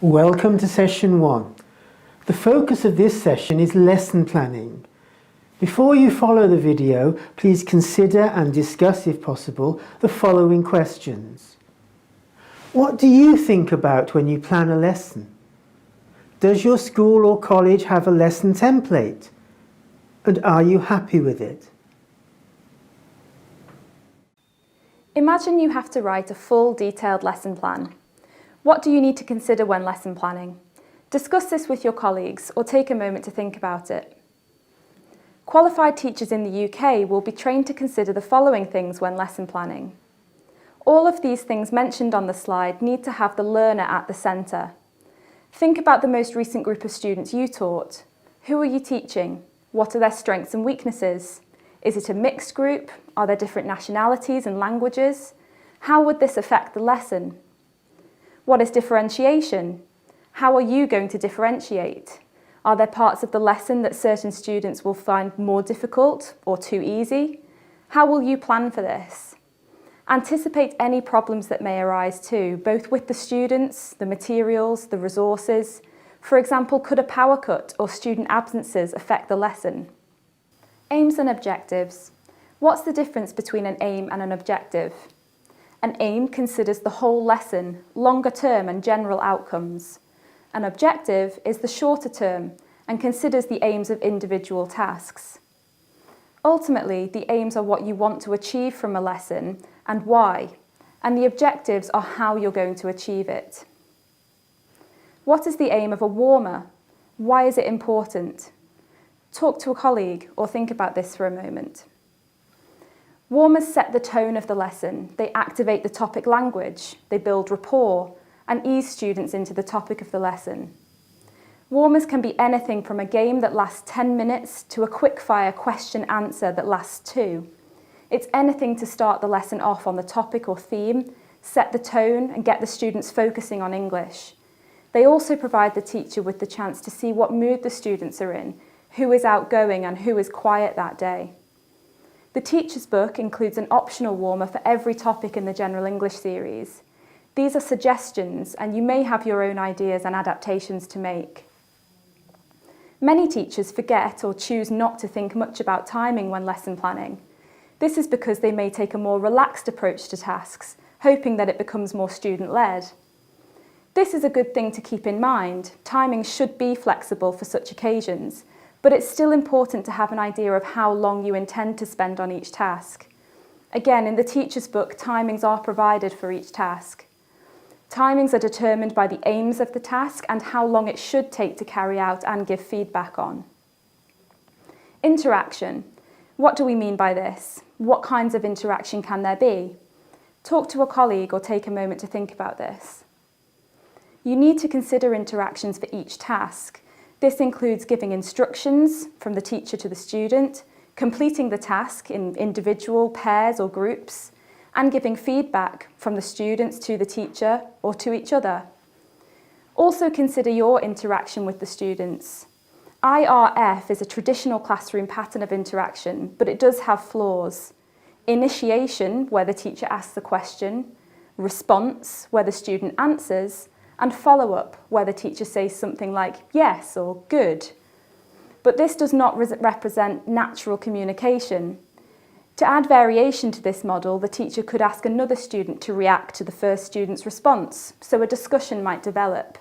Welcome to session 1. The focus of this session is lesson planning. Before you follow the video, please consider and discuss, if possible, the following questions. What do you think about when you plan a lesson? Does your school or college have a lesson template? And are you happy with it? Imagine you have to write a full, detailed lesson plan. What do you need to consider when lesson planning? Discuss this with your colleagues or take a moment to think about it. Qualified teachers in the UK will be trained to consider the following things when lesson planning. All of these things mentioned on the slide need to have the learner at the centre. Think about the most recent group of students you taught. Who are you teaching? What are their strengths and weaknesses? Is it a mixed group? Are there different nationalities and languages? How would this affect the lesson? What is differentiation? How are you going to differentiate? Are there parts of the lesson that certain students will find more difficult or too easy? How will you plan for this? Anticipate any problems that may arise too, both with the students, the materials, the resources. For example, could a power cut or student absences affect the lesson? Aims and objectives. What's the difference between an aim and an objective? An aim considers the whole lesson, longer term and general outcomes. An objective is the shorter term and considers the aims of individual tasks. Ultimately, the aims are what you want to achieve from a lesson and why, and the objectives are how you're going to achieve it. What is the aim of a warmer? Why is it important? Talk to a colleague or think about this for a moment. Warmers set the tone of the lesson, they activate the topic language, they build rapport and ease students into the topic of the lesson. Warmers can be anything from a game that lasts 10 minutes to a quick-fire question-answer that lasts 2. It's anything to start the lesson off on the topic or theme, set the tone and get the students focusing on English. They also provide the teacher with the chance to see what mood the students are in, who is outgoing and who is quiet that day. The teacher's book includes an optional warmer for every topic in the General English series. These are suggestions and you may have your own ideas and adaptations to make. Many teachers forget or choose not to think much about timing when lesson planning. This is because they may take a more relaxed approach to tasks, hoping that it becomes more student-led. This is a good thing to keep in mind. Timing should be flexible for such occasions, but it's still important to have an idea of how long you intend to spend on each task. Again, in the teacher's book, timings are provided for each task. Timings are determined by the aims of the task and how long it should take to carry out and give feedback on. Interaction. What do we mean by this? What kinds of interaction can there be? Talk to a colleague or take a moment to think about this. You need to consider interactions for each task. This includes giving instructions from the teacher to the student, completing the task in individual, pairs or groups, and giving feedback from the students to the teacher or to each other. Also consider your interaction with the students. IRF is a traditional classroom pattern of interaction, but it does have flaws. Initiation, where the teacher asks the question, response, where the student answers, and follow-up, where the teacher says something like yes or good. But this does not represent natural communication. To add variation to this model, the teacher could ask another student to react to the first student's response, so a discussion might develop.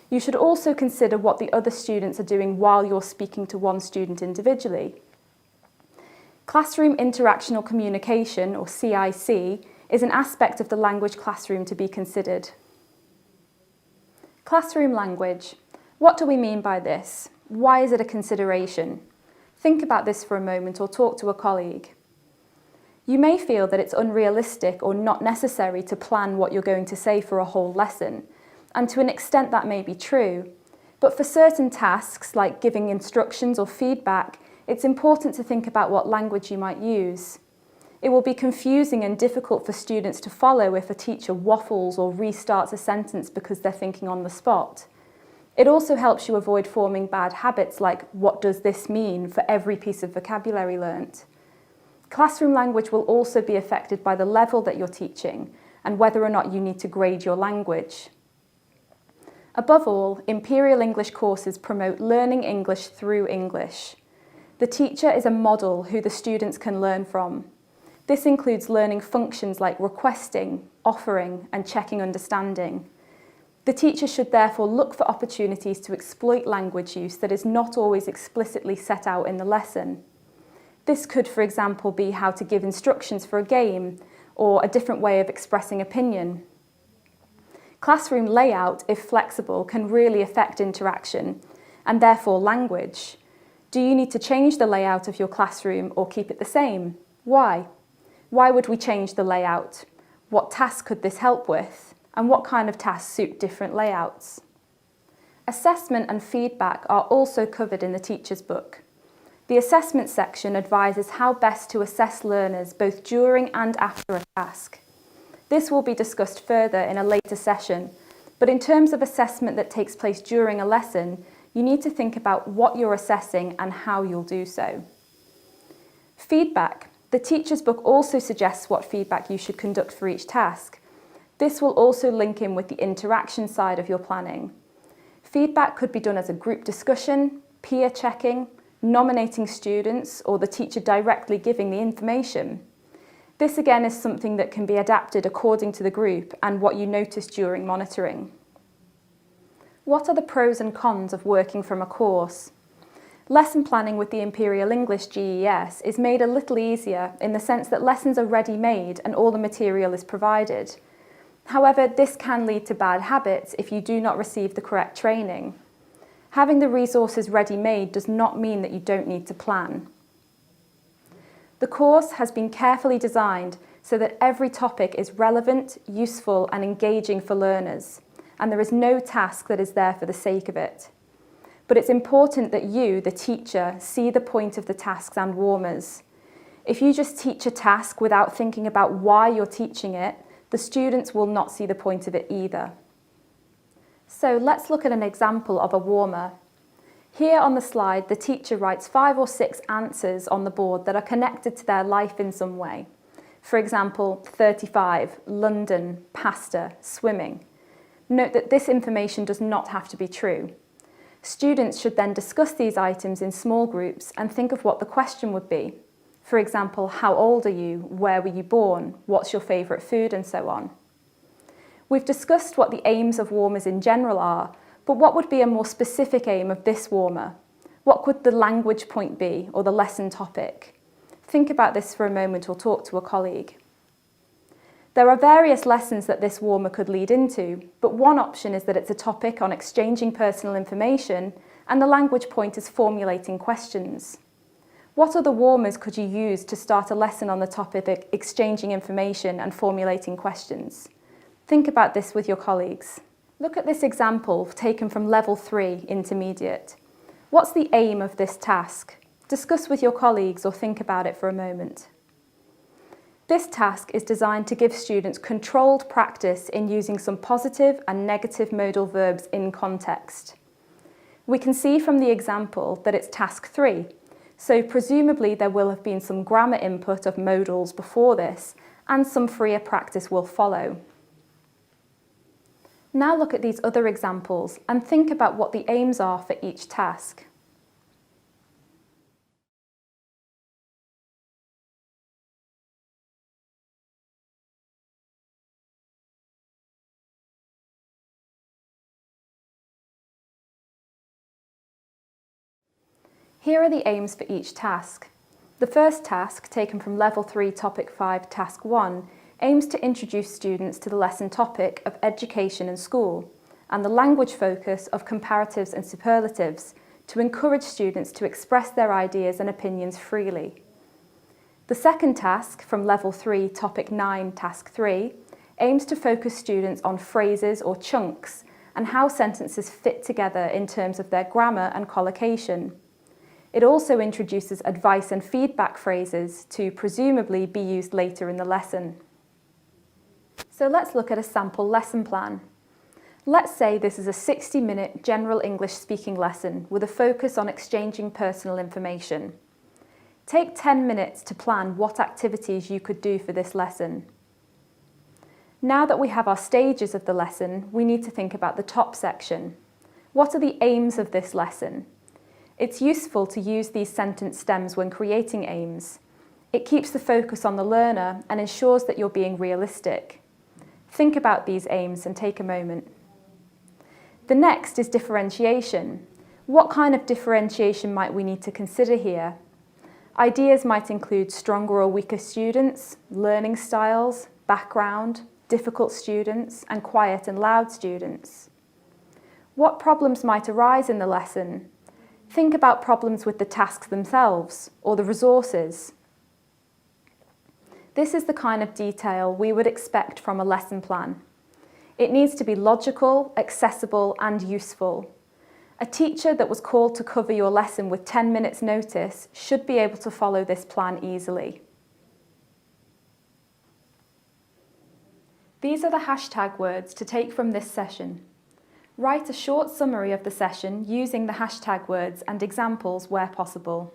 You should also consider what the other students are doing while you're speaking to one student individually. Classroom interactional communication, or CIC, is an aspect of the language classroom to be considered. Classroom language. What do we mean by this? Why is it a consideration? Think about this for a moment or talk to a colleague. You may feel that it's unrealistic or not necessary to plan what you're going to say for a whole lesson, and to an extent that may be true. But for certain tasks, like giving instructions or feedback, it's important to think about what language you might use. It will be confusing and difficult for students to follow if a teacher waffles or restarts a sentence because they're thinking on the spot. It also helps you avoid forming bad habits like, what does this mean, for every piece of vocabulary learnt. Classroom language will also be affected by the level that you're teaching and whether or not you need to grade your language. Above all, Imperial English courses promote learning English through English. The teacher is a model who the students can learn from. This includes learning functions like requesting, offering, and checking understanding. The teacher should therefore look for opportunities to exploit language use that is not always explicitly set out in the lesson. This could, for example, be how to give instructions for a game or a different way of expressing opinion. Classroom layout, if flexible, can really affect interaction and therefore language. Do you need to change the layout of your classroom or keep it the same? Why? Why would we change the layout? What tasks could this help with? And what kind of tasks suit different layouts? Assessment and feedback are also covered in the teacher's book. The assessment section advises how best to assess learners both during and after a task. This will be discussed further in a later session, but in terms of assessment that takes place during a lesson, you need to think about what you're assessing and how you'll do so. Feedback. The teacher's book also suggests what feedback you should conduct for each task. This will also link in with the interaction side of your planning. Feedback could be done as a group discussion, peer checking, nominating students, or the teacher directly giving the information. This again is something that can be adapted according to the group and what you notice during monitoring. What are the pros and cons of working from a course? Lesson planning with the Imperial English GES is made a little easier in the sense that lessons are ready-made and all the material is provided. However, this can lead to bad habits if you do not receive the correct training. Having the resources ready-made does not mean that you don't need to plan. The course has been carefully designed so that every topic is relevant, useful, and engaging for learners, and there is no task that is there for the sake of it. But it's important that you, the teacher, see the point of the tasks and warmers. If you just teach a task without thinking about why you're teaching it, the students will not see the point of it either. So let's look at an example of a warmer. Here on the slide, the teacher writes 5 or 6 answers on the board that are connected to their life in some way. For example, 35, London, pasta, swimming. Note that this information does not have to be true. Students should then discuss these items in small groups and think of what the question would be. For example, how old are you? Where were you born? What's your favourite food? And so on. We've discussed what the aims of warmers in general are, but what would be a more specific aim of this warmer? What could the language point be, or the lesson topic? Think about this for a moment or talk to a colleague. There are various lessons that this warmer could lead into, but one option is that it's a topic on exchanging personal information and the language point is formulating questions. What other warmers could you use to start a lesson on the topic of exchanging information and formulating questions? Think about this with your colleagues. Look at this example taken from Level 3 Intermediate. What's the aim of this task? Discuss with your colleagues or think about it for a moment. This task is designed to give students controlled practice in using some positive and negative modal verbs in context. We can see from the example that it's task 3, so presumably there will have been some grammar input of modals before this and some freer practice will follow. Now look at these other examples and think about what the aims are for each task. Here are the aims for each task. The first task, taken from Level 3 Topic 5 Task 1, aims to introduce students to the lesson topic of education and school, and the language focus of comparatives and superlatives to encourage students to express their ideas and opinions freely. The second task, from Level 3 Topic 9 Task 3, aims to focus students on phrases or chunks and how sentences fit together in terms of their grammar and collocation. It also introduces advice and feedback phrases to presumably be used later in the lesson. So let's look at a sample lesson plan. Let's say this is a 60-minute general English speaking lesson with a focus on exchanging personal information. Take 10 minutes to plan what activities you could do for this lesson. Now that we have our stages of the lesson, we need to think about the top section. What are the aims of this lesson? It's useful to use these sentence stems when creating aims. It keeps the focus on the learner and ensures that you're being realistic. Think about these aims and take a moment. The next is differentiation. What kind of differentiation might we need to consider here? Ideas might include stronger or weaker students, learning styles, background, difficult students, and quiet and loud students. What problems might arise in the lesson? Think about problems with the tasks themselves or the resources. This is the kind of detail we would expect from a lesson plan. It needs to be logical, accessible, and useful. A teacher that was called to cover your lesson with 10 minutes notice should be able to follow this plan easily. These are the hashtag words to take from this session. Write a short summary of the session using the hashtag words and examples where possible.